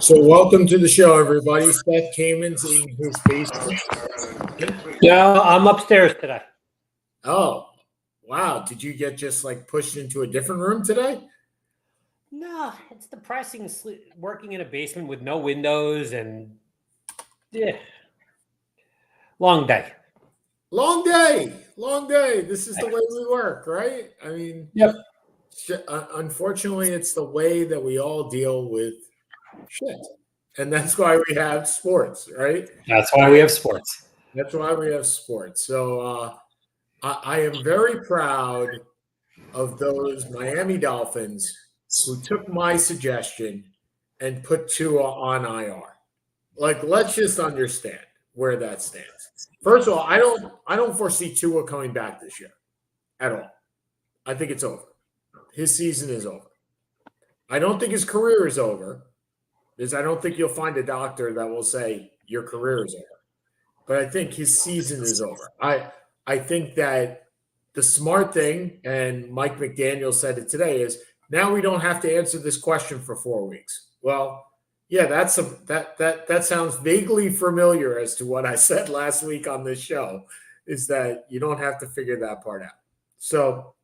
So welcome to the show, everybody. Seth Kamen's in his basement. Yeah, I'm upstairs today. Oh, wow. Did you get just like pushed into a different room today? No, it's depressing working in a basement with no windows and long day. Long day. Long day. This is the way we work, right? I mean, Yep. Unfortunately, it's the way that we all deal with shit. And that's why we have sports, right? That's why we have sports. That's why we have sports. So I am very proud of those Miami Dolphins who took my suggestion and put Tua on IR. Like, let's just understand where that stands. First of all, I don't foresee Tua coming back this year at all. I think it's over. His season is over. I don't think his career is over, because I don't think you'll find a doctor that will say your career is over. But I think his season is over. I think that the smart thing, and Mike McDaniel said it today, is now we don't have to answer this question for 4 weeks. Well, yeah, that sounds vaguely familiar as to what I said last week on this show, is that you don't have to figure that part out. So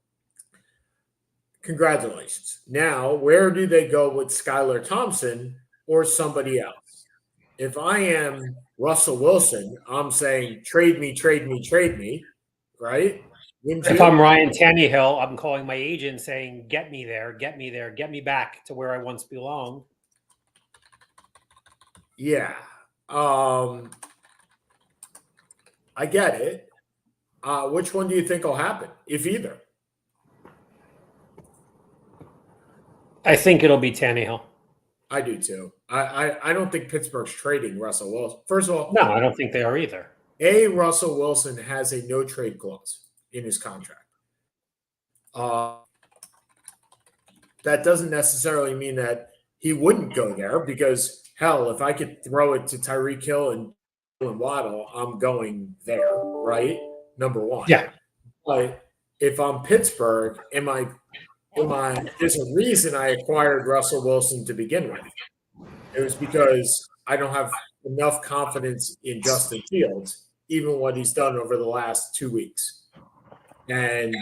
congratulations. Now, where do they go with Skylar Thompson or somebody else? If I am Russell Wilson, I'm saying trade me, right? If I'm Ryan Tannehill, I'm calling my agent saying, get me there, get me back to where I once belonged. Yeah. I get it. Which one do you think will happen, if either? I think it'll be Tannehill. I do too. I don't think Pittsburgh's trading Russell Wilson. First of all, no, I don't think they are either. Russell Wilson has a no trade clause in his contract. That doesn't necessarily mean that he wouldn't go there, because hell, if I could throw it to Tyreek Hill and Waddle, I'm going there, right? Number one. Yeah. But if I'm Pittsburgh, there's a reason I acquired Russell Wilson to begin with. It was because I don't have enough confidence in Justin Fields, even what he's done over the last 2 weeks. And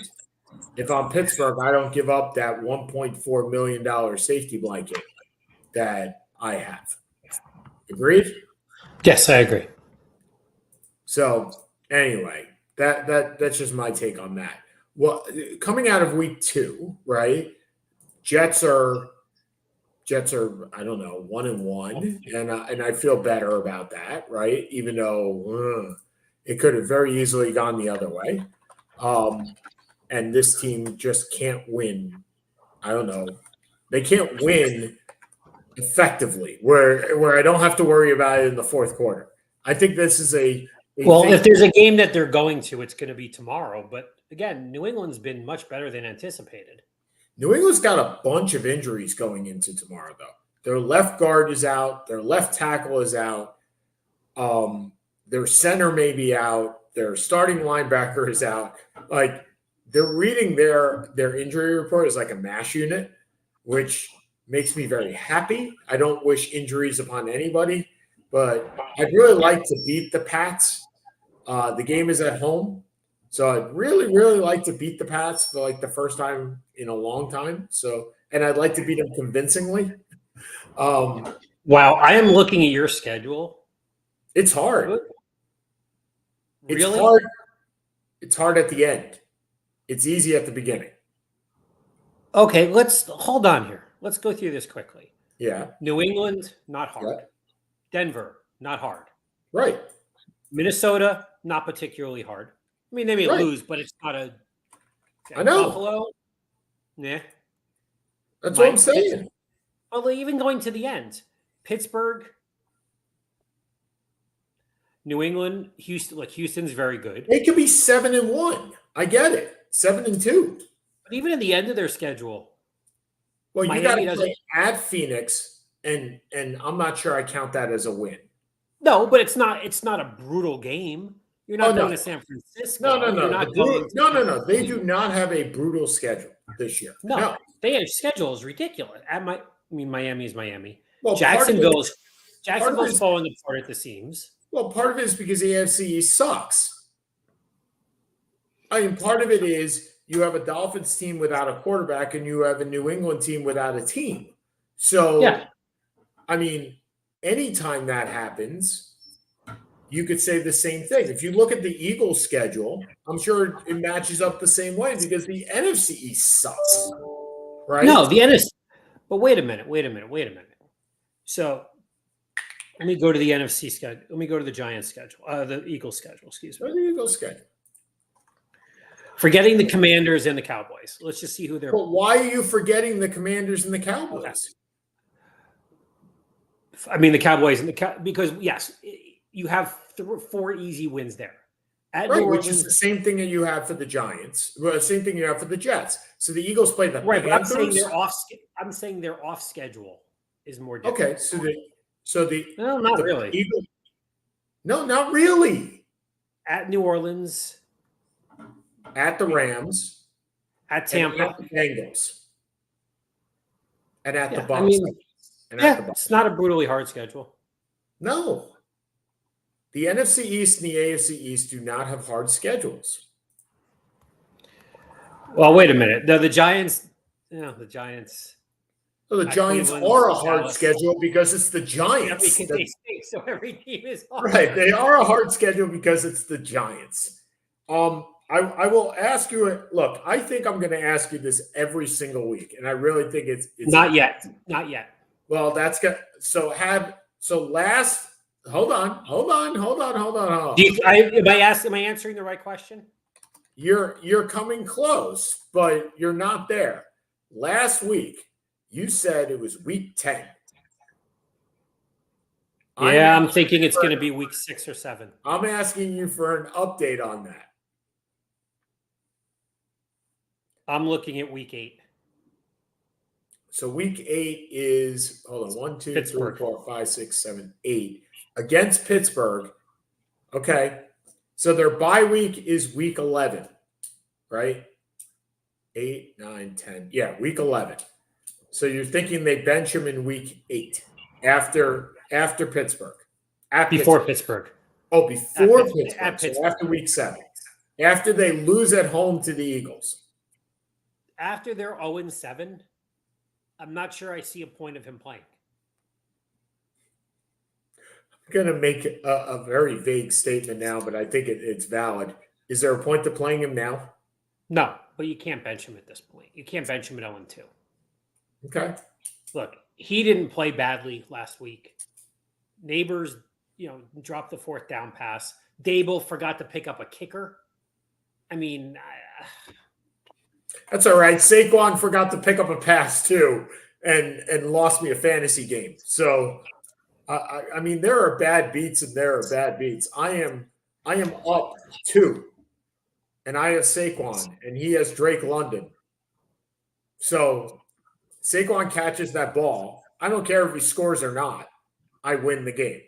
if I'm Pittsburgh, I don't give up that $1.4 million safety blanket that I have. Agreed? Yes, I agree. So anyway, that's just my take on that. Well, coming out of week 2, right? Jets are I don't know, 1-1, and I feel better about that, right? Even though it could have very easily gone the other way. And this team just can't win. I don't know. They can't win effectively where I don't have to worry about it in the fourth quarter. I think this is if there's a game that they're going to, it's going to be tomorrow. But again, New England's been much better than anticipated. New England's got a bunch of injuries going into tomorrow, though. Their left guard is out. Their left tackle is out. Their center may be out. Their starting linebacker is out. Like, they're reading their injury report as like a mash unit, which makes me very happy. I don't wish injuries upon anybody, but I'd really like to beat the Pats. The game is at home. So I'd really, really like to beat the Pats for like the first time in a long time. So, and I'd like to beat them convincingly. Wow, I am looking at your schedule. It's hard. Really? It's hard. It's hard at the end. It's easy at the beginning. Okay, let's hold on here. Let's go through this quickly. Yeah. New England, not hard. Yeah. Denver, not hard. Right. Minnesota, not particularly hard. I mean, they may lose, but it's not a. I know. Buffalo, yeah. That's what I'm saying. Well, even going to the end, Pittsburgh, New England, Houston. Like, Houston's very good. They could be 7-1. I get it. 7-2. But even at the end of their schedule, well, you got to play at Phoenix, and I'm not sure I count that as a win. No, but it's not a brutal game. You're not going to San Francisco. No. They do not have a brutal schedule this year. No. Their schedule is ridiculous. Miami is Miami. Well, Jacksonville's part of it is, falling apart at the seams. well, part of it is because the AFC East sucks. I mean, part of it is you have a Dolphins team without a quarterback and you have a New England team without a team. So, Yeah. I mean, anytime that happens, you could say the same thing. If you look at the Eagles' schedule, I'm sure it matches up the same way because the NFC East sucks, right? No, the NFC. But wait a minute. So let me go to the NFC schedule. Let me go to the Giants' schedule. The Eagles' schedule. Excuse me. The Eagles' schedule. Forgetting the Commanders and the Cowboys. Let's just see who they're. But why are you forgetting the Commanders and the Cowboys? I mean, the Cowboys and because yes, you have 4 easy wins there. At right, which is the same thing that you have for the Giants. Well, same thing you have for the Jets. So the Eagles play the right, Panthers. But I'm saying their off schedule is more difficult. Okay, so the no, not really. Eagles, no, not really. At New Orleans, at the Rams, at Tampa, at the Bengals, and at the Bucs. I mean, it's not a brutally hard schedule. No. The NFC East and the AFC East do not have hard schedules. Well, wait a minute. The Giants. Yeah, the Giants. So the Giants are a hard schedule because it's the Giants. Yeah, because they stink, so every team is hard. Right. They are a hard schedule because it's the Giants. I will ask you. Look, I think I'm going to ask you this every single week, and I really think it's not yet. Well, that's good. Last. Hold on. Am I answering the right question? You're coming close, but you're not there. Last week, you said it was week 10. Yeah, I'm thinking it's going to be week 6 or 7. I'm asking you for an update on that. I'm looking at week 8. So week 8 is, hold on, 1, 2, 3, 4, 5, 6, 7, 8. Against Pittsburgh. Okay. So their bye week is week 11, right? 8, 9, 10. Yeah, week 11. So you're thinking they bench him in week 8 after Pittsburgh. Before Pittsburgh. Oh, before Pittsburgh. So after week 7. After they lose at home to the Eagles. After they're 0-7, I'm not sure I see a point of him playing. I'm going to make a very vague statement now, but I think it's valid. Is there a point to playing him now? No, but you can't bench him at this point. You can't bench him at 0-2. Okay. Look, he didn't play badly last week. Neighbors, dropped the 4th down pass. Dable forgot to pick up a kicker. I mean, that's all right. Saquon forgot to pick up a pass too, and lost me a fantasy game. So, I mean, there are bad beats and there are bad beats. I am up 2, and I have Saquon, and he has Drake London. So, Saquon catches that ball. I don't care if he scores or not. I win the game.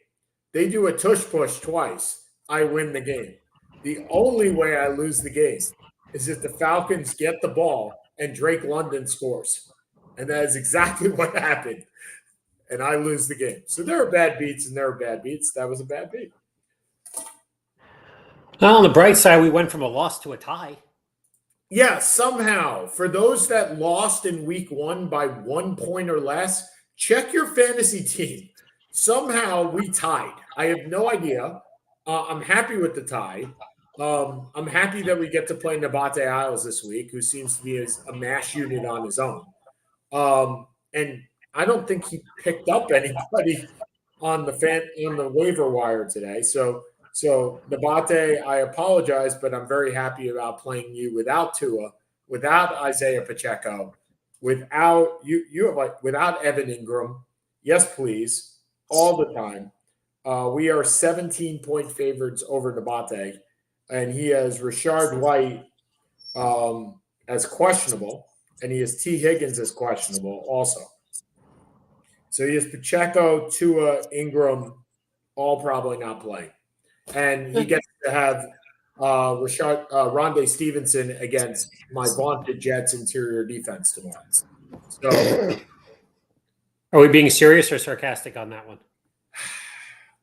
They do a tush push twice. I win the game. The only way I lose the game is if the Falcons get the ball and Drake London scores. And that is exactly what happened. And I lose the game. So there are bad beats and there are bad beats. That was a bad beat. Well, on the bright side, we went from a loss to a tie. Yeah, somehow. For those that lost in week 1 by 1 point or less, check your fantasy team. Somehow we tied. I have no idea. I'm happy with the tie. I'm happy that we get to play Nabate Isles this week, who seems to be a mash unit on his own. And I don't think he picked up anybody on the waiver wire today. So Nabate, I apologize, but I'm very happy about playing you without Tua, without Isaiah Pacheco, without without Evan Ingram. Yes, please, all the time. We are 17-point favorites over Nabate. And he has Rashard White as questionable, and he has T. Higgins as questionable also. So he has Pacheco, Tua, Ingram, all probably not playing. And he gets to have Rondé Stevenson against my vaunted Jets interior defense tomorrow. So Are we being serious or sarcastic on that one?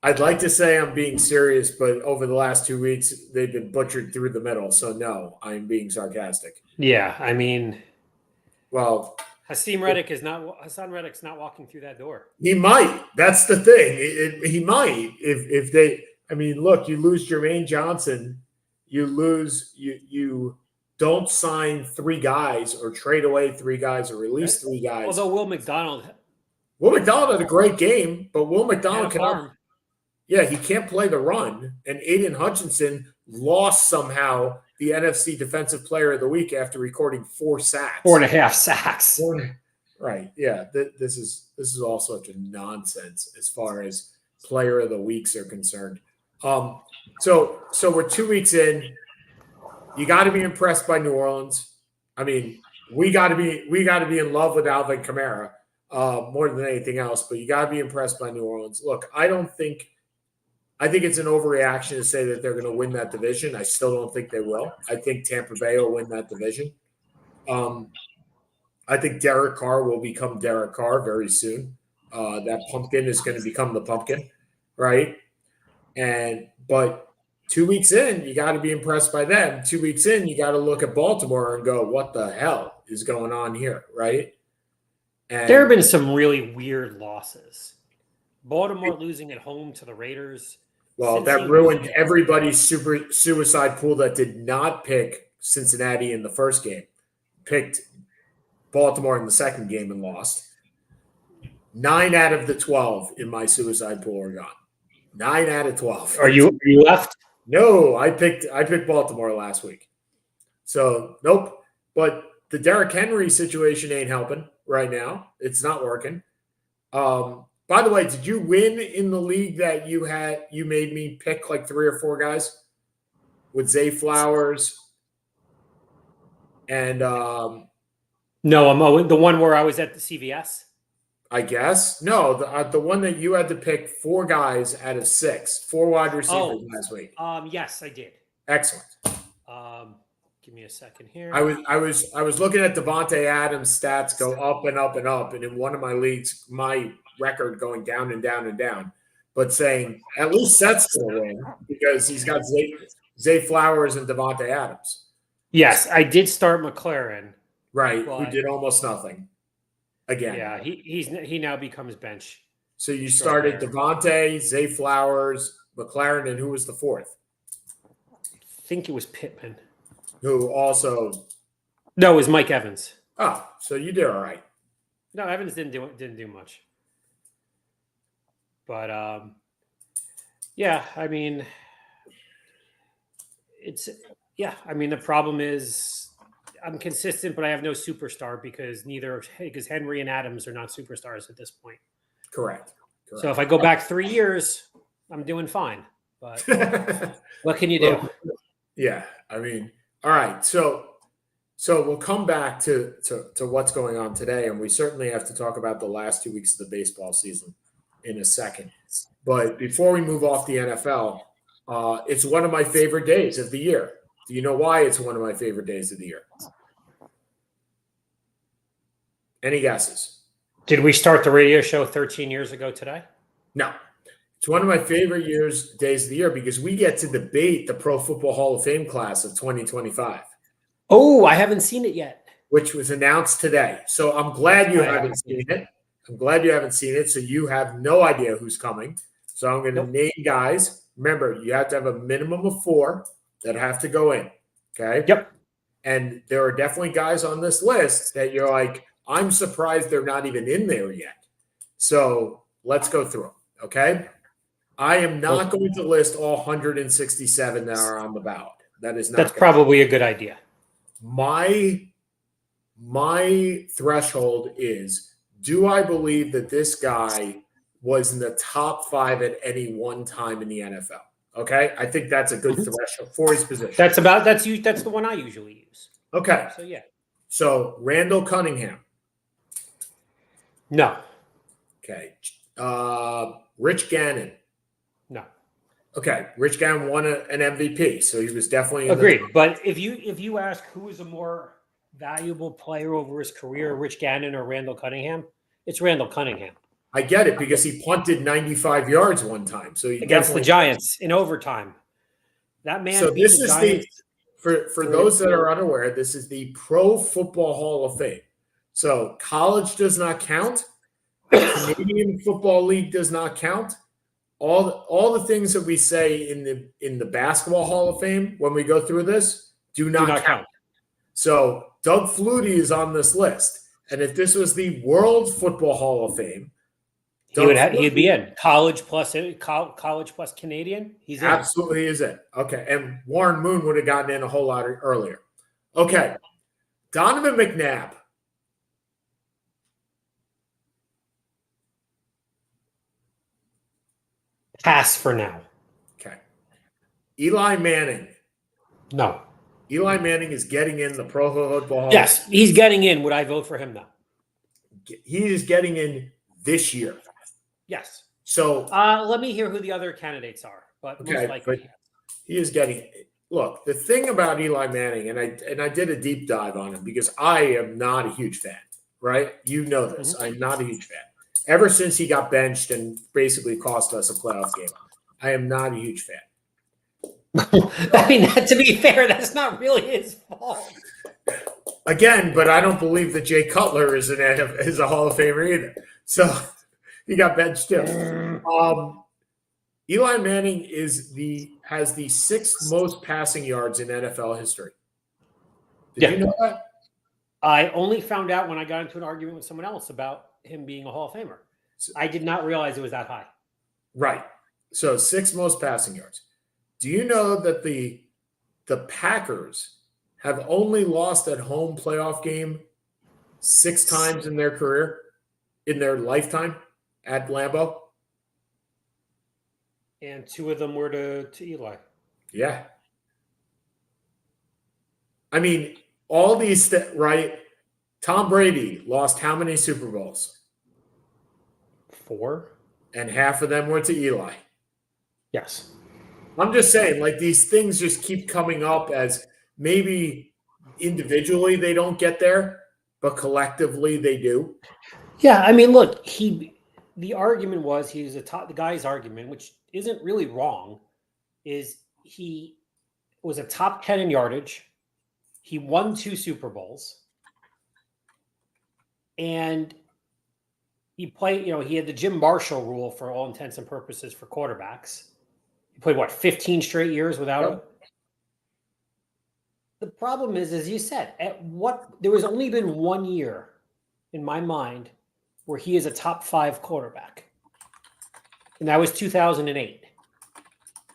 I'd like to say I'm being serious, but over the last 2 weeks, they've been butchered through the middle. So no, I'm being sarcastic. Yeah, I mean, Well, Hassan Reddick's not walking through that door. he might. That's the thing. He might if they. I mean, look, you lose Jermaine Johnson, you don't sign 3 guys or trade away 3 guys or release 3 guys. Although Will McDonald had a great game, but Will McDonald had a farm. he can't play the run. And Aiden Hutchinson lost somehow the NFC Defensive Player of the Week after recording 4 sacks. 4.5 sacks. Right. Yeah. This is all such a nonsense as far as Player of the Weeks are concerned. So we're 2 weeks in. You got to be impressed by New Orleans. I mean, we got to be in love with Alvin Kamara more than anything else. But you got to be impressed by New Orleans. Look, I think it's an overreaction to say that they're going to win that division. I still don't think they will. I think Tampa Bay will win that division. I think Derek Carr will become Derek Carr very soon. That pumpkin is going to become the pumpkin, right? But 2 weeks in, you got to be impressed by them. 2 weeks in, you got to look at Baltimore and go, what the hell is going on here, right? And there have been some really weird losses. Baltimore losing at home to the Raiders. Well, that ruined everybody's suicide pool that did not pick Cincinnati in the first game. Picked Baltimore in the second game and lost. 9 out of the 12 in my suicide pool are gone. 9 out of 12. Are you left? No, I picked Baltimore last week. So, nope. But the Derrick Henry situation ain't helping right now. It's not working. By the way, did you win in the league that you made me pick like 3 or 4 guys with Zay Flowers and no, I'm the one where I was at the CVS. I guess no, the one that you had to pick 4 guys out of 6, 4 wide receivers last week. Yes, I did. Excellent. Give me a second here. I was looking at Devontae Adams' stats go up and up and up, and in one of my leagues, my record going down and down and down. But saying at least Seth's going to win because he's got Zay Flowers and Devontae Adams. Yes, I did start McLaren. Right, who did almost nothing. Again. Yeah, he now becomes bench. So you started Devontae, Zay Flowers, McLaren, and who was the 4th? I think it was Pittman. Who also? No, it was Mike Evans. Oh, so you did all right. No, Evans didn't do much. But yeah, I mean, the problem is I'm consistent, but I have no superstar because Henry and Adams are not superstars at this point. Correct. So if I go back 3 years, I'm doing fine. But what can you do? Yeah, I mean, all right. So we'll come back to what's going on today, and we certainly have to talk about the last 2 weeks of the baseball season in a second. But before we move off the NFL, it's one of my favorite days of the year. Do you know why it's one of my favorite days of the year? Any guesses? Did we start the radio show 13 years ago today? No. It's one of my favorite days of the year because we get to debate the Pro Football Hall of Fame class of 2025. Oh, I haven't seen it yet. Which was announced today. So I'm glad you haven't seen it. I'm glad you haven't seen it. So you have no idea who's coming. So I'm going to name guys. Remember, you have to have a minimum of 4 that have to go in. Okay? Yep. And there are definitely guys on this list that you're like, I'm surprised they're not even in there yet. So let's go through them. Okay? I am not going to list all 167 that are on the ballot. That's probably a good idea. My threshold is, do I believe that this guy was in the top 5 at any one time in the NFL? Okay, I think that's a good threshold for his position. That's the one I usually use. Okay, so yeah. So Randall Cunningham. No. Okay. Rich Gannon. No. Okay, Rich Gannon won an MVP, so he was definitely agreed. But if you ask who is a more valuable player over his career, Rich Gannon or Randall Cunningham, It's Randall Cunningham. I get it because he punted 95 yards one time. So against the Giants in overtime. That man so beat this the is Giants. For those that are unaware, this is the Pro Football Hall of Fame. So college does not count. Canadian Football League does not count. All the things that we say in the Basketball Hall of Fame when we go through this do not count. So Doug Flutie is on this list. And if this was the World Football Hall of Fame, he'd be in college plus Canadian. He's in. Absolutely is it. Okay. And Warren Moon would have gotten in a whole lot earlier. Okay. Donovan McNabb. Pass for now. Okay. Eli Manning. No. Eli Manning is getting in the Pro Football Hall. Yes, he's getting in. Would I vote for him though? He is getting in this year. Yes. So let me hear who the other candidates are. But most likely, but he is getting. Look, the thing about Eli Manning, and I did a deep dive on him because I am not a huge fan. Right? You know this. Mm-hmm. I'm not a huge fan. Ever since he got benched and basically cost us a playoff game, I am not a huge fan. I mean, to be fair, that's not really his fault. Again, but I don't believe that Jay Cutler is a Hall of Famer either. So he got benched too. Eli Manning has the sixth most passing yards in NFL history. Did you know that? I only found out when I got into an argument with someone else about him being a Hall of Famer. I did not realize it was that high. Right. So sixth most passing yards. Do you know that the Packers have only lost at home playoff game 6 times in their career, in their lifetime at Lambeau? And 2 of them were to Eli. Yeah. I mean, all these right? Tom Brady lost how many Super Bowls? 4. And half of them went to Eli. Yes. I'm just saying, like, these things just keep coming up as maybe individually they don't get there, but collectively they do. Yeah, I mean, look, the argument was the guy's argument, which isn't really wrong, is he was a top 10 in yardage. He won 2 Super Bowls. And he played, he had the Jim Marshall rule for all intents and purposes for quarterbacks. He played, 15 straight years without it? The problem is, as you said, there was only been 1 year in my mind where he is a top 5 quarterback. And that was 2008.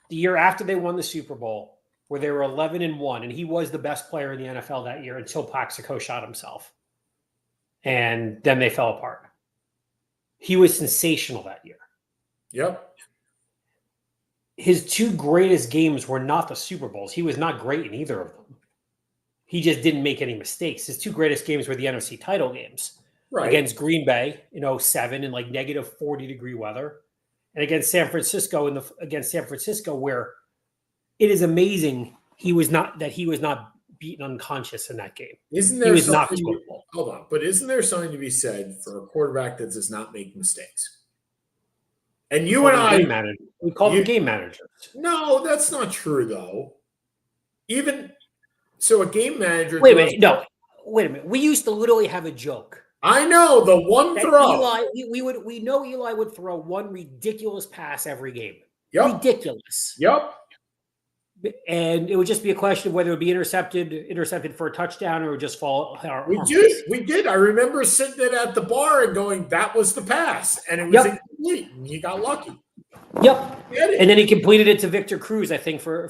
The year after they won the Super Bowl, where they were 11-1, and he was the best player in the NFL that year until Plaxico shot himself. And then they fell apart. He was sensational that year. Yep. His 2 greatest games were not the Super Bowls. He was not great in either of them. He just didn't make any mistakes. His 2 greatest games were the NFC title games. Right. Against Green Bay in 2007 in like negative 40-degree weather. And against San Francisco where it is amazing he was not beaten unconscious in that game. Hold on, but isn't there something to be said for a quarterback that does not make mistakes? And you and I, we call them game managers. No, that's not true though. Even so, a game manager. Wait a minute. We used to literally have a joke. I know the one throw. We know Eli would throw one ridiculous pass every game. Yep. Ridiculous. Yep. And it would just be a question of whether it would be intercepted for a touchdown, or it would just fall. We did. I remember sitting at the bar and going, "That was the pass," and it was incomplete. And he got lucky. Yep. And then he completed it to Victor Cruz, I think, for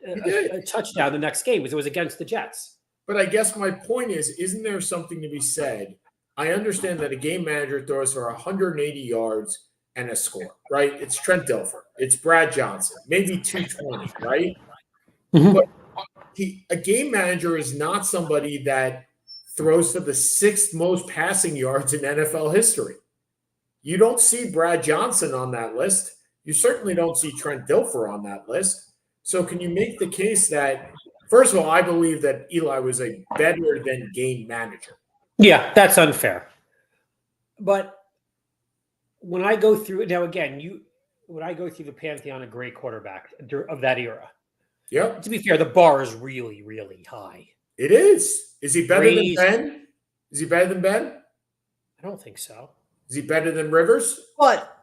a touchdown the next game, because it was against the Jets. But I guess my point is, isn't there something to be said? I understand that a game manager throws for 180 yards and a score, right? It's Trent Dilfer. It's Brad Johnson. Maybe 220, right? Mm-hmm. But a game manager is not somebody that throws for the 6th most passing yards in NFL history. You don't see Brad Johnson on that list. You certainly don't see Trent Dilfer on that list. So can you make the case that, first of all, I believe that Eli was a better than game manager. Yeah, that's unfair. But when I go through now again, when I go through the pantheon of great quarterback of that era, Yep. to be fair, the bar is really, really high. It is. Is he better Breeze. than Ben? Is he better than Ben? I don't think so. Is he better than Rivers? But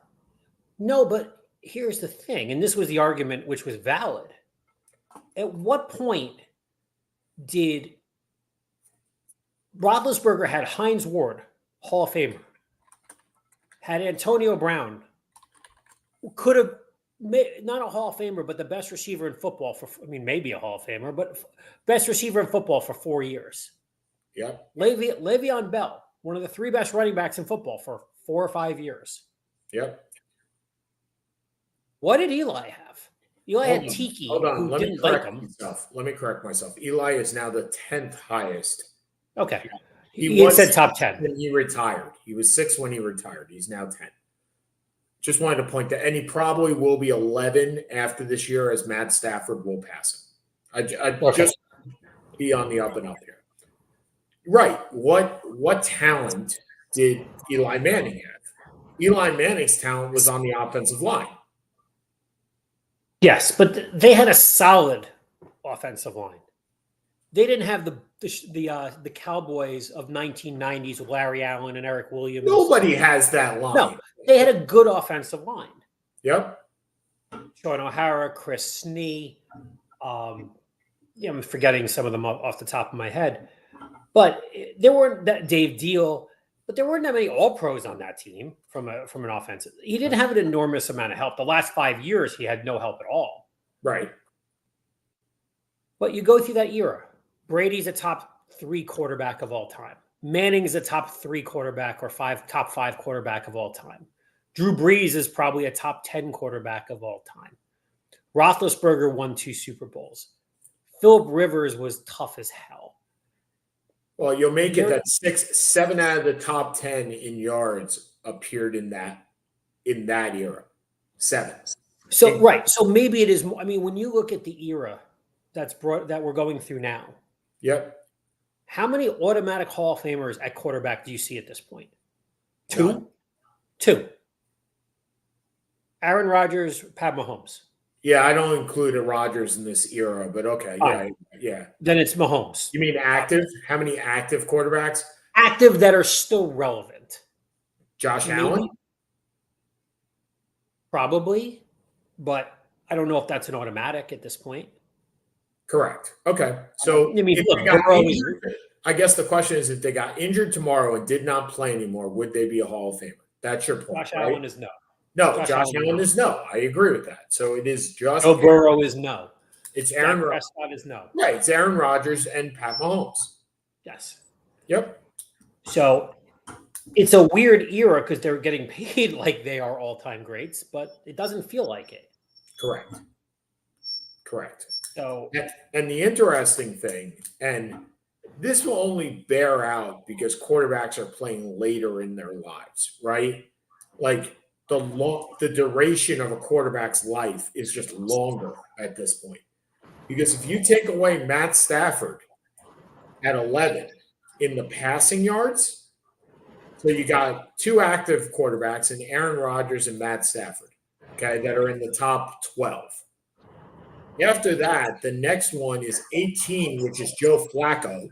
here's the thing, and this was the argument which was valid. At what point did Roethlisberger had Heinz Ward, Hall of Famer, had Antonio Brown, could have not a Hall of Famer, but the best receiver in football maybe a Hall of Famer, but best receiver in football for 4 years. Yep. Le'Veon Bell, one of the 3 best running backs in football for 4 or 5 years. Yep. What did Eli have? Eli had Tiki, who didn't like him. Let me correct myself. Eli is now the 10th highest. Okay. He said top 10. When he retired. He was 6 when he retired. He's now 10. Just wanted to point that, and he probably will be 11 after this year, as Matt Stafford will pass him. Just be on the up and up here. Right. What talent did Eli Manning have? Eli Manning's talent was on the offensive line. Yes, but they had a solid offensive line. They didn't have the Cowboys of 1990s with Larry Allen and Eric Williams. Nobody has that line. No, they had a good offensive line. Yep. Sean O'Hara, Chris Snee. I'm forgetting some of them off the top of my head. But there weren't that Dave Deal, but there weren't that many All-Pros on that team from an offensive. He didn't have an enormous amount of help. The last 5 years, he had no help at all. Right. But you go through that era. Brady's a top 3 quarterback of all time. Manning's a top 3 quarterback or top 5 quarterback of all time. Drew Brees is probably a top 10 quarterback of all time. Roethlisberger won 2 Super Bowls. Phillip Rivers was tough as hell. Well, you'll make it that 7 out of the top 10 in yards appeared in that era. 7. So right. So maybe it is. When you look at the era that we're going through now. Yep. How many automatic Hall of Famers at quarterback do you see at this point? 2? None. 2. Aaron Rodgers, Pat Mahomes. Yeah, I don't include a Rodgers in this era, but okay. Yeah. Then it's Mahomes. You mean active? How many active quarterbacks? Active that are still relevant. Josh Allen? Probably, but I don't know if that's an automatic at this point. Correct. Okay. So I guess the question is, if they got injured tomorrow and did not play anymore, would they be a Hall of Famer? That's your point. Josh Allen is no. No, Josh Allen is no. I agree with that. So it is just Joe Burrow is no. It's Aaron Prescott is no. Right. It's Aaron Rodgers and Pat Mahomes. Yes. Yep. So it's a weird era because they're getting paid like they are all-time greats, but it doesn't feel like it. Correct. So, and the interesting thing, and this will only bear out because quarterbacks are playing later in their lives, right? Like the duration of a quarterback's life is just longer at this point. Because if you take away Matt Stafford at 11 in the passing yards, so you got 2 active quarterbacks in Aaron Rodgers and Matt Stafford, okay, that are in the top 12. After that, the next one is 18, which is Joe Flacco,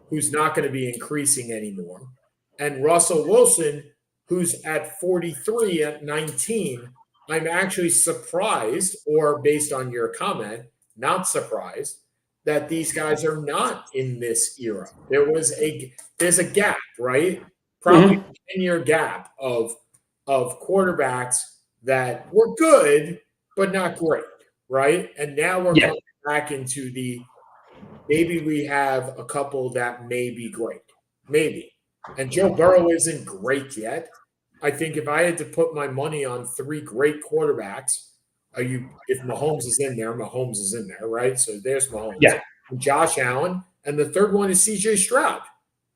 who's not going to be increasing anymore, and Russell Wilson, who's at 43 at 19. I'm actually surprised, or based on your comment, not surprised, that these guys are not in this era. There's a gap, right? Probably a 10-year gap of quarterbacks that were good, but not great. Right. And now we're coming back into maybe we have a couple that may be great. Maybe. And Joe Burrow isn't great yet. I think if I had to put my money on 3 great quarterbacks, if Mahomes is in there, Mahomes is in there, right? So there's Mahomes. Yeah. And Josh Allen. And the third one is CJ Stroud.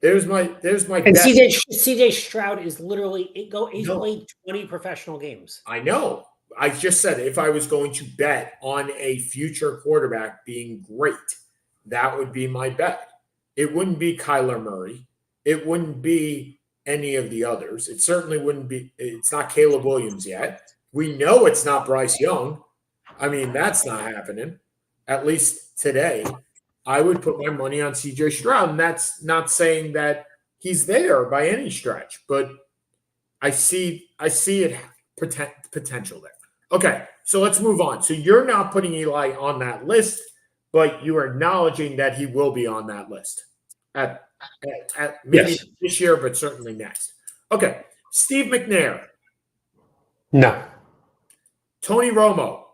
There's my and bet. CJ Stroud is literally he's played 20 professional games. I know. I just said if I was going to bet on a future quarterback being great, that would be my bet. It wouldn't be Kyler Murray. It wouldn't be any of the others. It certainly wouldn't be. It's not Caleb Williams yet. We know it's not Bryce Young. I mean, that's not happening. At least today, I would put my money on CJ Stroud, and that's not saying that he's there by any stretch, but I see it potential there. Okay, so let's move on. So you're not putting Eli on that list, but you are acknowledging that he will be on that list at maybe this year, but certainly next. Okay, Steve McNair. No. Tony Romo.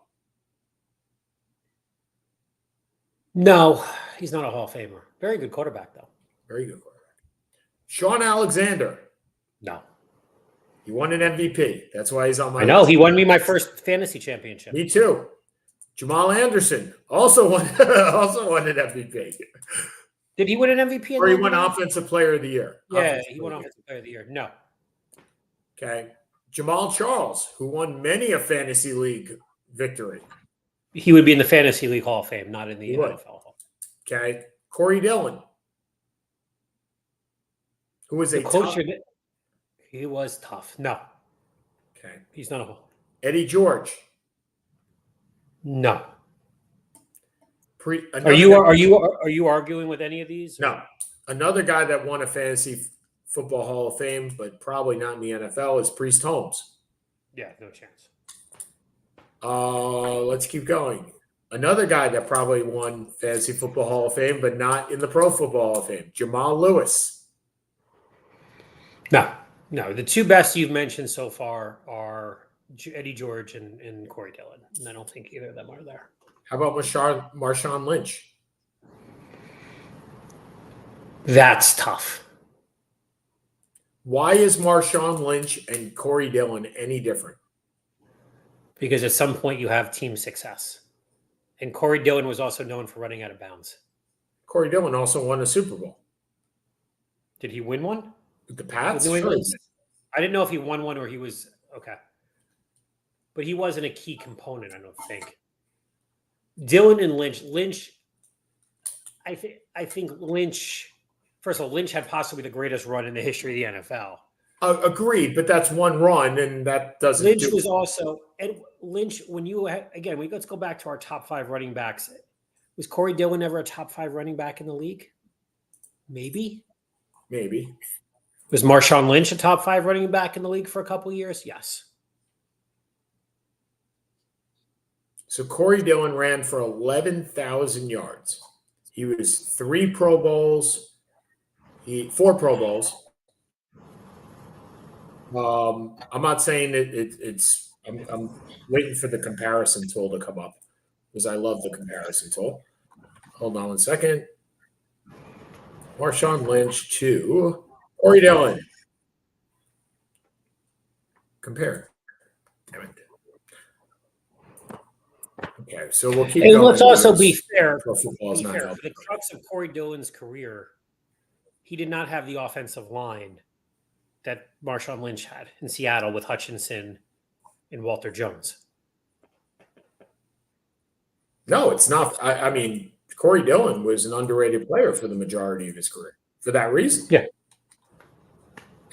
No, he's not a Hall of Famer. Very good quarterback, though. Very good quarterback. Sean Alexander. No. He won an MVP. That's why he's on my I know. list. He won me my first fantasy championship. Me too. Jamal Anderson also won an MVP. Did he win an MVP? Or he won Offensive Player of the Year. Yeah, he won Offensive Player of the Year. No. Okay. Jamal Charles, who won many a fantasy league victory. He would be in the Fantasy League Hall of Fame, not in the NFL Hall. Okay. Corey Dillon, who was a coach. He was tough. No. Okay. He's not a Hall. Eddie George. No. Are you arguing with any of these? No. Another guy that won a fantasy football Hall of Fame, but probably not in the NFL, is Priest Holmes. Yeah, no chance. Let's keep going. Another guy that probably won Fantasy Football Hall of Fame, but not in the Pro Football Hall of Fame, Jamal Lewis. No. The two best you've mentioned so far are Eddie George and Corey Dillon, and I don't think either of them are there. How about Marshawn Lynch? That's tough. Why is Marshawn Lynch and Corey Dillon any different? Because at some point you have team success. And Corey Dillon was also known for running out of bounds. Corey Dillon also won a Super Bowl. Did he win one? With the Pats? Sure. I didn't know if he won one or he was okay. But he wasn't a key component, I don't think. Dillon and Lynch, I think Lynch, first of all, Lynch had possibly the greatest run in the history of the NFL. Agreed, but that's one run, and that doesn't. Lynch was also, and Lynch. Let's go back to our top 5 running backs. Was Corey Dillon ever a top 5 running back in the league? Maybe. Was Marshawn Lynch a top 5 running back in the league for a couple of years? Yes. So Corey Dillon ran for 11,000 yards. He was 4 Pro Bowls. I'm not saying it's. I'm waiting for the comparison tool to come up because I love the comparison tool. Hold on one second. Marshawn Lynch to Corey Dillon. Compare. Damn it. Okay, so we'll keep going. Let's also be fair. Pro football is not For the crux of Corey Dillon's career, he did not have the offensive line that Marshawn Lynch had in Seattle with Hutchinson and Walter Jones. No, it's not. I mean, Corey Dillon was an underrated player for the majority of his career for that reason. Yeah.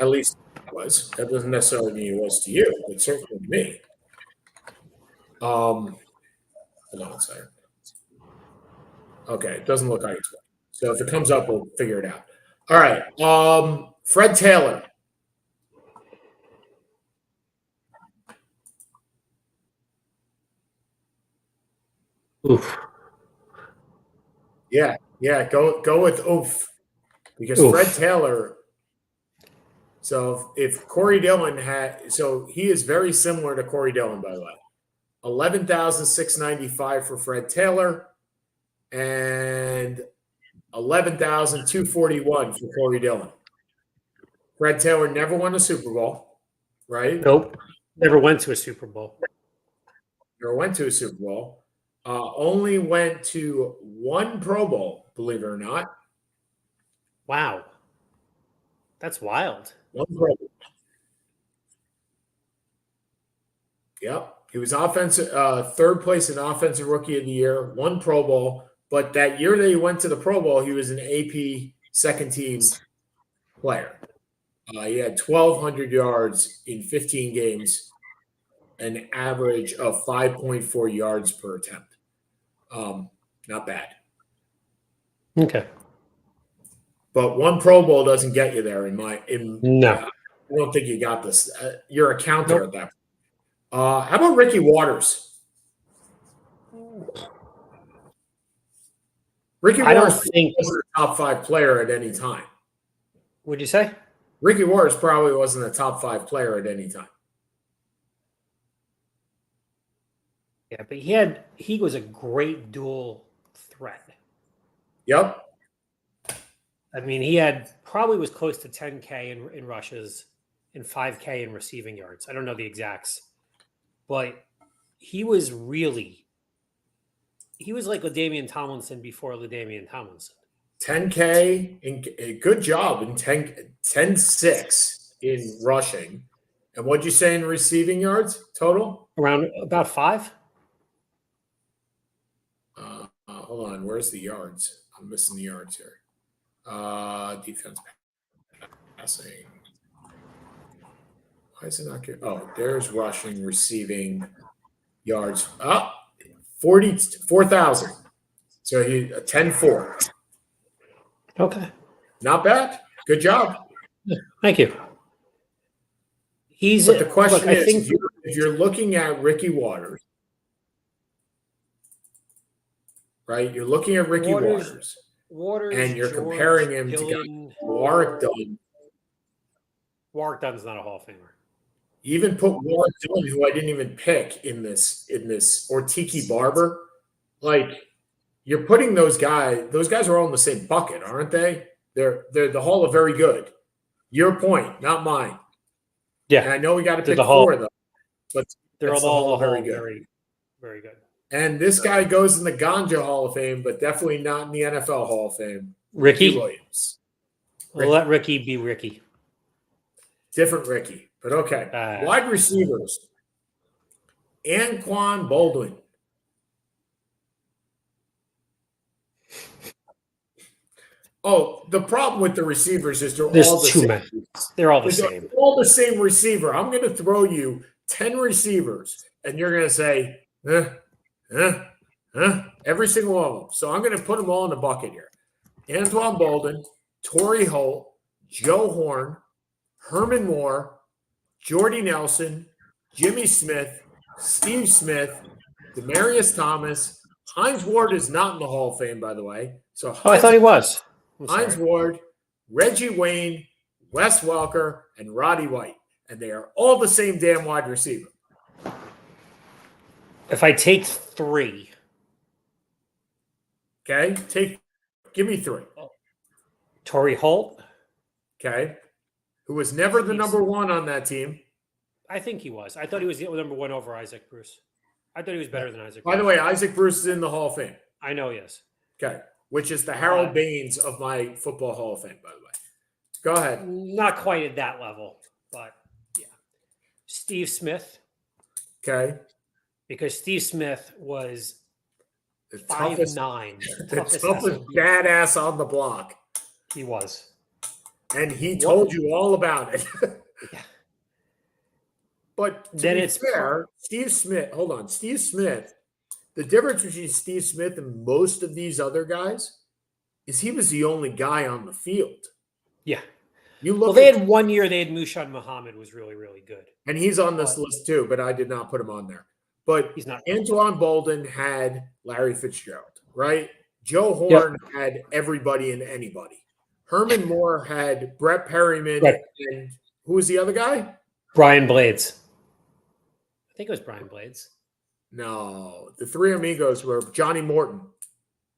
At least it was. That doesn't necessarily mean it was to you, but certainly to me. Hold on a second. Okay, it doesn't look like it's working. So if it comes up, we'll figure it out. All right. Fred Taylor. Oof. Yeah. Go with oof. Because Fred Taylor. So if Corey Dillon he is very similar to Corey Dillon, by the way. 11,695 for Fred Taylor and 11,241 for Corey Dillon. Fred Taylor never won a Super Bowl, right? Nope. Never went to a Super Bowl. Never went to a Super Bowl. Only went to 1 Pro Bowl, believe it or not. Wow. That's wild. 1 Pro Bowl. Yep. He was third place in Offensive Rookie of the Year, 1 Pro Bowl. But that year that he went to the Pro Bowl, he was an AP second-team player. He had 1,200 yards in 15 games, an average of 5.4 yards per attempt. Not bad. Okay. But one Pro Bowl doesn't get you there. No. I don't think you got this. You're a counter Nope. at that. How about Ricky Waters? Ricky I don't Waters think. wasn't a top 5 player at any time. What'd you say? Ricky Waters probably wasn't a top 5 player at any time. Yeah, but he was a great dual threat. Yep. I mean, he probably was close to 10K in rushes and 5K in receiving yards. I don't know the exacts, but he was like LaDainian Tomlinson before LaDainian Tomlinson. 10K, a good job in 10-6 in rushing. And what'd you say in receiving yards total? Around about 5. Hold on. Where's the yards? I'm missing the yards here. Defense passing. Why is it not good? Oh, there's rushing, receiving yards. 44,000. So he 10-4. Okay. Not bad. Good job. Thank you. But the question is, if you're looking at Ricky Waters, right? You're looking at Ricky Waters and you're comparing him to Warwick Dunn. Warwick Dunn's not a Hall of Famer. Even put Warwick Dunn, who I didn't even pick in this, or Tiki Barber. Like, you're putting those guys are all in the same bucket, aren't they? They're the Hall of Very Good. Your point, not mine. Yeah. And I know we got to pick 4 of them, but they're all very good. Very, very good. And this guy goes in the Ganja Hall of Fame, but definitely not in the NFL Hall of Fame. Ricky Williams. We'll let Ricky be Ricky. Different Ricky, but okay. Wide receivers. Anquan Baldwin. Oh, the problem with the receivers is they're all the same. They're all the same. They're all the same receiver. I'm going to throw you 10 receivers, and you're going to say, every single one of them. So I'm going to put them all in the bucket here. Antoine Bolden, Torrey Holt, Joe Horn, Herman Moore, Jordy Nelson, Jimmy Smith, Steve Smith, Demaryius Thomas. Hines Ward is not in the Hall of Fame, by the way. So I thought he was. Hines Ward, Reggie Wayne, Wes Welker, and Roddy White. And they are all the same damn wide receiver. If I take 3. Okay, give me 3. Torrey Holt. Okay. Who was never the number 1 on that team. I think he was. I thought he was the number 1 over Isaac Bruce. I thought he was better than Isaac Bruce. By the way, Isaac Bruce is in the Hall of Fame. I know he is. Okay. Which is the Harold Baines of my football Hall of Fame, by the way. Go ahead. Not quite at that level, but yeah. Steve Smith. Okay. Because Steve Smith was the 5'9". The toughest badass on the block. He was. And he told you all about it. Yeah. But to be fair, Steve Smith, hold on. Steve Smith, the difference between Steve Smith and most of these other guys is he was the only guy on the field. Yeah. They had 1 year, they had Mushan Muhammad was really, really good. And he's on this list too, but I did not put him on there. But he's not. Antoine Bolden had Larry Fitzgerald, right? Joe Horn had everybody and anybody. Herman Moore had Brett Perryman. Right. And who was the other guy? Brian Blades. I think it was Brian Blades. No, the 3 amigos were Johnny Morton.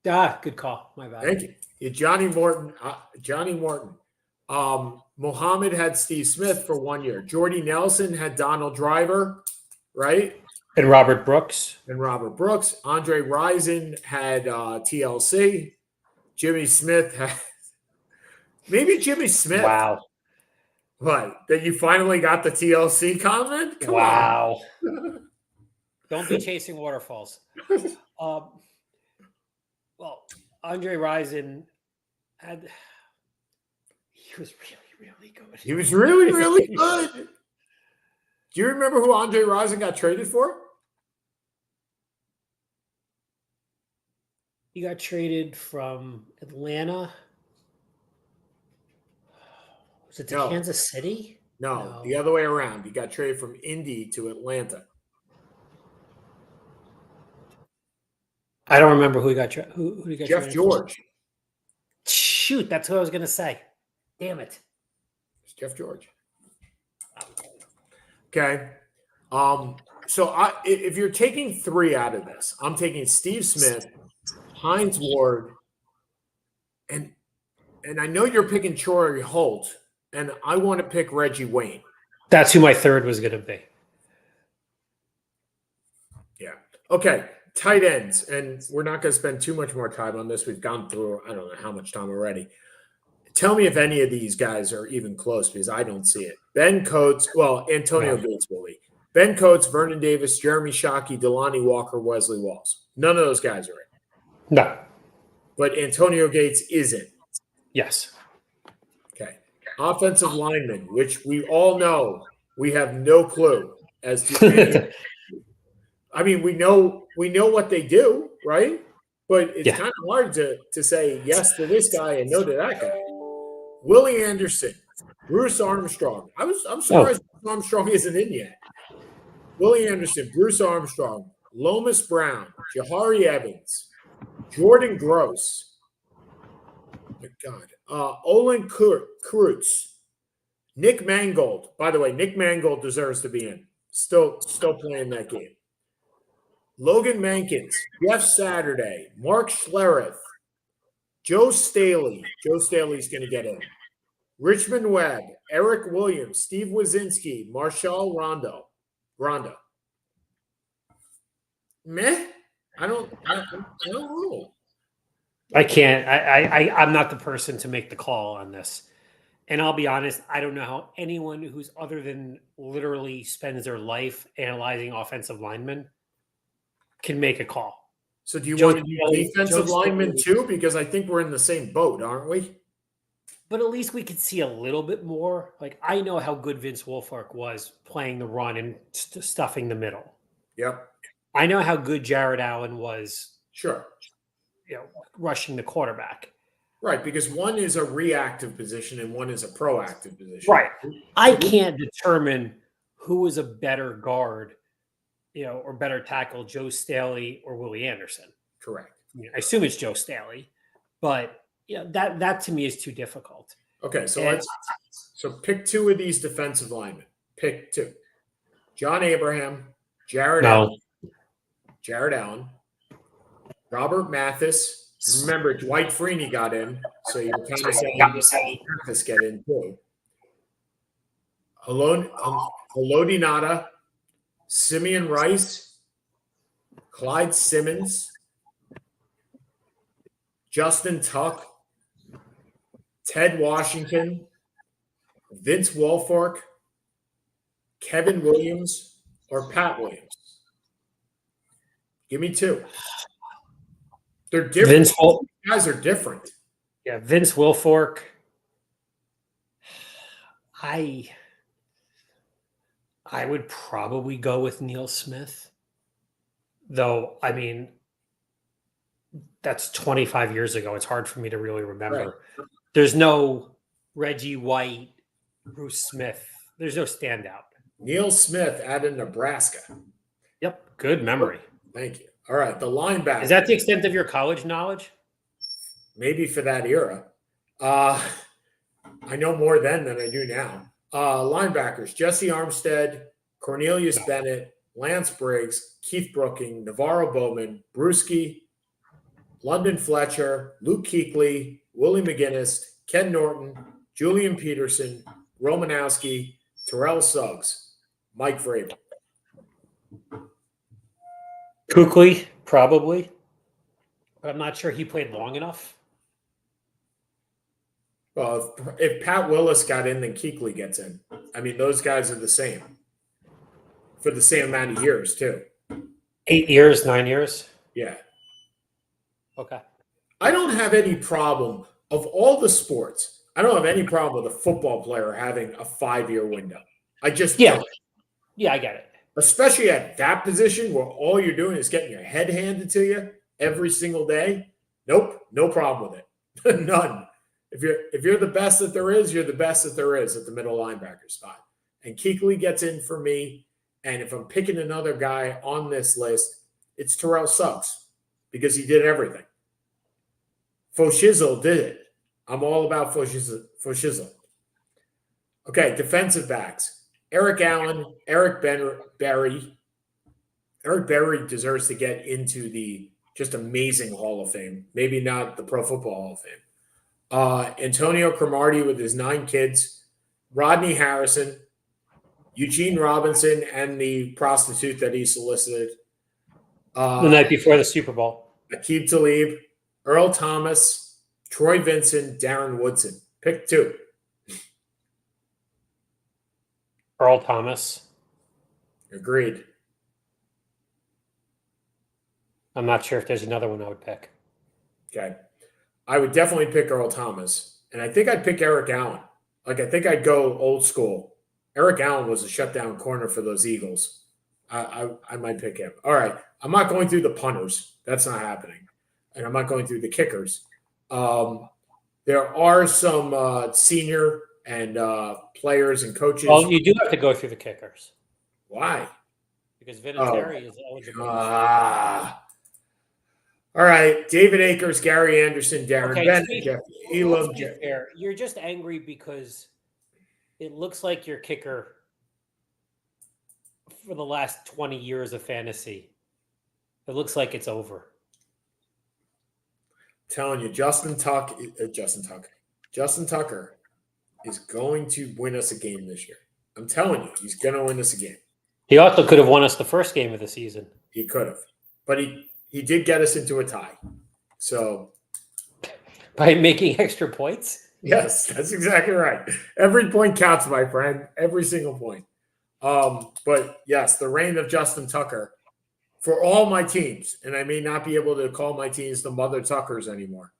Good call. My bad. Thank you. Johnny Morton. Muhammad had Steve Smith for 1 year. Jordy Nelson had Donald Driver, right? And Robert Brooks. Andre Rison had TLC. Jimmy Smith had maybe Jimmy Smith. Wow. What? That you finally got the TLC comment? Come on. Don't be chasing waterfalls. Well, Andre Rison he was really, really good. He was really, really good. Do you remember who Andre Rison got traded for? He got traded from Atlanta. Was it to No. Kansas City? No, the other way around. He got traded from Indy to Atlanta. I don't remember who he got. Who he got Jeff traded George. for. Shoot, that's what I was going to say. Damn it. It's Jeff George. Okay. So if you're taking 3 out of this, I'm taking Steve Smith, Hines Ward, and I know you're picking Troy Holt, and I want to pick Reggie Wayne. That's who my third was going to be. Yeah. Okay. Tight ends, and we're not going to spend too much more time on this. We've gone through, I don't know how much time already. Tell me if any of these guys are even close, because I don't see it. Ben Coates, Antonio Gates will be. Ben Coates, Vernon Davis, Jeremy Shockey, Delanie Walker, Wesley Walls. None of those guys are in. No. But Antonio Gates is in. Yes. Okay. Offensive linemen, which we all know we have no clue as to any. I mean, we know what they do, right? But it's kind of hard to say yes to this guy and no to that guy. Willie Anderson, Bruce Armstrong. I'm surprised Bruce Armstrong isn't in yet. Willie Anderson, Bruce Armstrong, Lomas Brown, Jahari Evans, Jordan Gross. Oh my God. Olin Kurtz, Nick Mangold. By the way, Nick Mangold deserves to be in. Still playing that game. Logan Mankins, Jeff Saturday, Mark Schlereth, Joe Staley. Joe Staley's going to get in. Richmond Webb, Eric Williams, Steve Wazinski, Marshall Rondo. Meh? I don't know. I can't. I'm not the person to make the call on this. And I'll be honest, I don't know how anyone who's other than literally spends their life analyzing offensive linemen can make a call. So do you want to do defensive linemen too? Because I think we're in the same boat, aren't we? But at least we could see a little bit more. Like, I know how good Vince Wilfork was playing the run and stuffing the middle. Yep. I know how good Jared Allen was. Sure. Rushing the quarterback. Right, because one is a reactive position and one is a proactive position. Right. I can't determine who is a better guard, or better tackle, Joe Staley or Willie Anderson. Correct. I assume it's Joe Staley, but that to me is too difficult. Okay, so pick 2 of these defensive linemen. Pick 2. John Abraham, Jared Allen, Robert Mathis. Remember, Dwight Freeney got in, so you're kind of saying Mathis get in too. Haloti Ngata, Simeon Rice, Clyde Simmons, Justin Tuck, Ted Washington, Vince Wilfork, Kevin Williams, or Pat Williams. Give me 2. They're different. Guys are different. Yeah, Vince Wilfork. I would probably go with Neil Smith. Though, I mean, that's 25 years ago. It's hard for me to really remember. Right. There's no Reggie White, Bruce Smith. There's no standout. Neil Smith out of Nebraska. Yep. Good memory. Thank you. All right. The linebacker. Is that the extent of your college knowledge? Maybe for that era. I know more then than I do now. Linebackers, Jesse Armstead, Cornelius Bennett, Lance Briggs, Keith Brooking, Navarro Bowman, Brewski, London Fletcher, Luke Kuechly, Willie McGinnis, Ken Norton, Julian Peterson, Romanowski, Terrell Suggs, Mike Vrabel. Kuechly, probably. But I'm not sure he played long enough. Well, if Pat Willis got in, then Kuechly gets in. I mean, those guys are the same. For the same amount of years, too. 8 years, 9 years? Yeah. Okay. I don't have any problem. Of all the sports, I don't have any problem with a football player having a 5-year window. I just Yeah. don't. Yeah, I get it. Especially at that position where all you're doing is getting your head handed to you every single day. Nope, no problem with it. None. If you're the best that there is, you're the best that there is at the middle linebacker spot. And Kuechly gets in for me. And if I'm picking another guy on this list, it's Terrell Suggs because he did everything. Foshizzle did it. I'm all about Foshizzle. Okay, defensive backs. Eric Allen, Eric Berry. Eric Berry deserves to get into the just amazing Hall of Fame. Maybe not the Pro Football Hall of Fame. Antonio Cromartie with his 9 kids. Rodney Harrison. Eugene Robinson and the prostitute that he solicited. The night before the Super Bowl. Aqib Talib. Earl Thomas. Troy Vincent. Darren Woodson. Pick 2. Earl Thomas. Agreed. I'm not sure if there's another one I would pick. Okay. I would definitely pick Earl Thomas. And I think I'd pick Eric Allen. I think I'd go old school. Eric Allen was a shutdown corner for those Eagles. I might pick him. All right. I'm not going through the punters. That's not happening. And I'm not going through the kickers. There are some senior and players and coaches. Well, you do have to go through the kickers. Why? Because Vinatieri is eligible. All right. David Akers, Gary Anderson, Darren Bennett, Jeff Elam. You're just angry because it looks like your kicker for the last 20 years of fantasy. It looks like it's over. I'm telling you, Justin Tucker is going to win us a game this year. I'm telling you, he's going to win us a game. He also could have won us the first game of the season. He could have. But he did get us into a tie. So by making extra points? Yes, that's exactly right. Every point counts, my friend. Every single point. But yes, the reign of Justin Tucker for all my teams, and I may not be able to call my teams the Mother Tuckers anymore,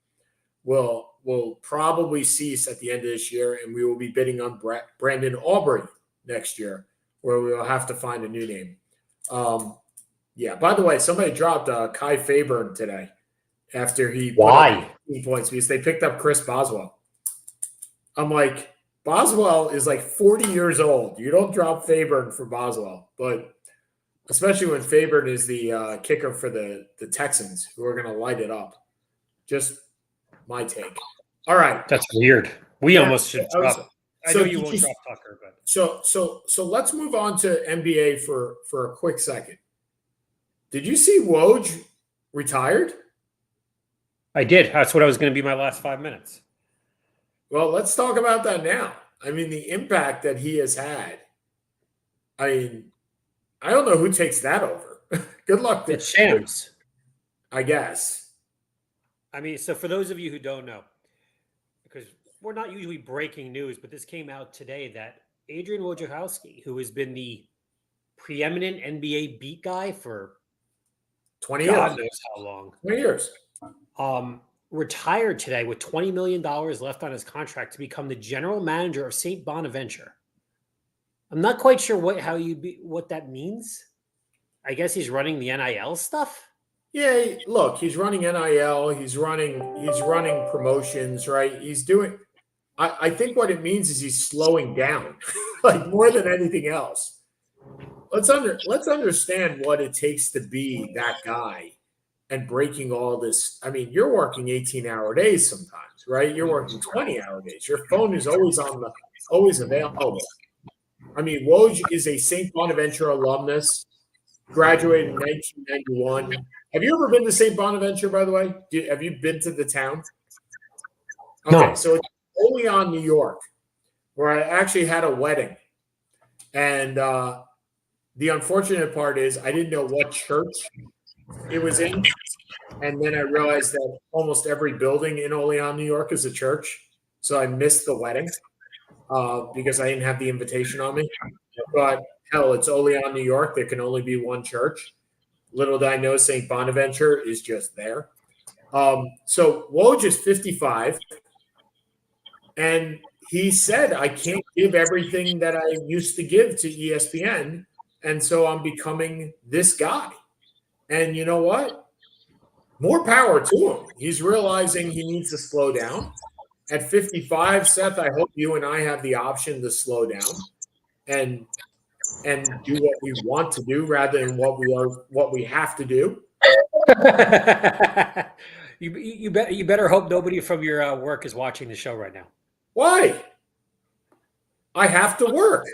will probably cease at the end of this year, and we will be bidding on Brandon Aubrey next year, where we will have to find a new name. Yeah, by the way, somebody dropped Kai Faber today after he put up 15 points because they picked up Chris Boswell. I'm like, Boswell is like 40 years old. You don't drop Faber for Boswell, but especially when Faber is the kicker for the Texans, who are going to light it up. Just my take. All right. That's weird. We almost should drop. I know you won't drop Tucker, but so let's move on to NBA for a quick second. Did you see Woj retired? I did. That's what I was going to be my last 5 minutes. Well, let's talk about that now. I mean, the impact that he has had. I mean, I don't know who takes that over. Good luck to Shams, I guess. I mean, so for those of you who don't know, because we're not usually breaking news, but this came out today that Adrian Wojciechowski, who has been the preeminent NBA beat guy for 20 years. God knows how long. 20 years. Retired today with $20 million left on his contract to become the general manager of St. Bonaventure. I'm not quite sure what that means. I guess he's running the NIL stuff. Yeah, look, he's running NIL. He's running promotions, right? He's doing. I think what it means is he's slowing down, like more than anything else. Let's understand what it takes to be that guy and breaking all this. I mean, you're working 18-hour days sometimes, right? You're working 20-hour days. Your phone is always available. I mean, Woj is a St. Bonaventure alumnus, graduated in 1991. Have you ever been to St. Bonaventure, by the way? Have you been to the town? Okay, no. So it's Olean, New York, where I actually had a wedding. And the unfortunate part is I didn't know what church it was in. And then I realized that almost every building in Olean, New York is a church. So I missed the wedding because I didn't have the invitation on me. But hell, it's Olean, New York. There can only be one church. Little did I know St. Bonaventure is just there. So Woj is 55. And he said, I can't give everything that I used to give to ESPN. And so I'm becoming this guy. And you know what? More power to him. He's realizing he needs to slow down. At 55, Seth, I hope you and I have the option to slow down and do what we want to do rather than what we have to do. You better hope nobody from your work is watching the show right now. Why? I have to work.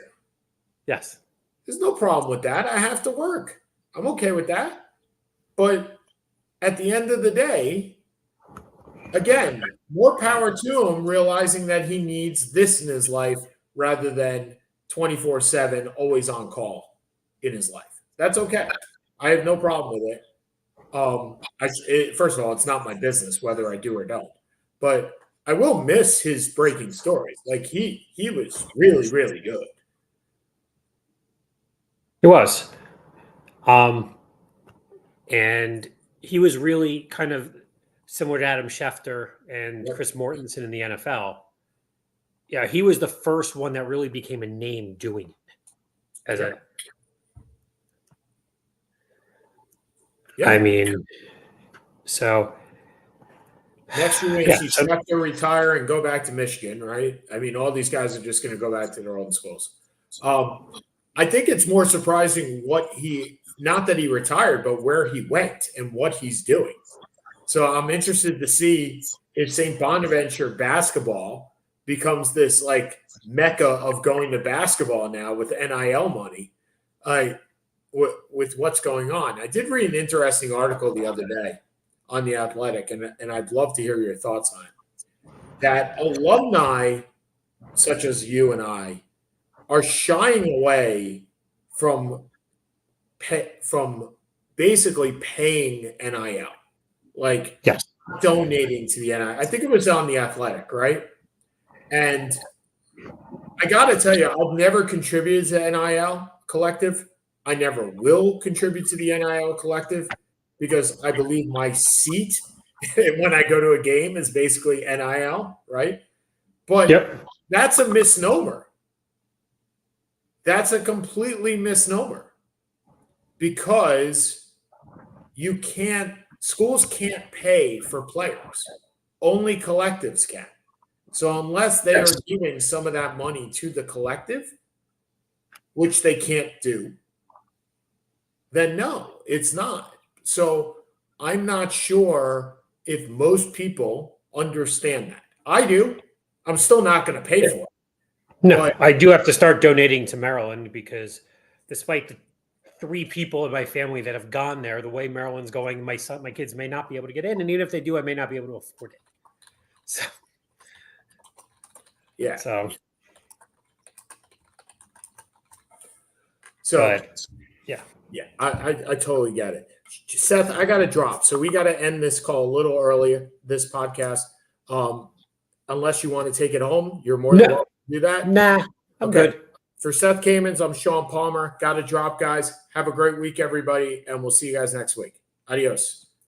Yes. There's no problem with that. I have to work. I'm okay with that. But at the end of the day, again, more power to him realizing that he needs this in his life rather than 24/7 always on call in his life. That's okay. I have no problem with it. First of all, it's not my business whether I do or don't. But I will miss his breaking stories. Like he was really, really good. He was. And he was really kind of similar to Adam Schefter and Chris Mortensen in the NFL. Yeah, he was the first one that really became a name doing it. I mean, so next year we see Schefter retire and go back to Michigan, right? I mean, all these guys are just going to go back to their own schools. I think it's more surprising not that he retired, but where he went and what he's doing. So I'm interested to see if St. Bonaventure basketball becomes this like mecca of going to basketball now with NIL money, with what's going on. I did read an interesting article the other day on The Athletic, and I'd love to hear your thoughts on it. That alumni such as you and I are shying away from basically paying NIL, like donating to the NIL. I think it was on The Athletic, right? And I got to tell you, I've never contributed to NIL Collective. I never will contribute to the NIL Collective because I believe my seat when I go to a game is basically NIL, right? But that's a misnomer. That's a completely misnomer because schools can't pay for players. Only collectives can. So unless they are giving some of that money to the collective, which they can't do, then no, it's not. So I'm not sure if most people understand that. I do. I'm still not going to pay for it. No, but I do have to start donating to Maryland because despite the 3 people in my family that have gone there, the way Maryland's going, my kids may not be able to get in. And even if they do, I may not be able to afford it. So, yeah. So yeah. I totally get it. Seth, I got to drop. So we got to end this call a little earlier, this podcast. Unless you want to take it home, you're more than welcome to do that. Nah, I'm good. For Seth Kamens, I'm Sean Palmer. Got to drop, guys. Have a great week, everybody, and we'll see you guys next week. Adios.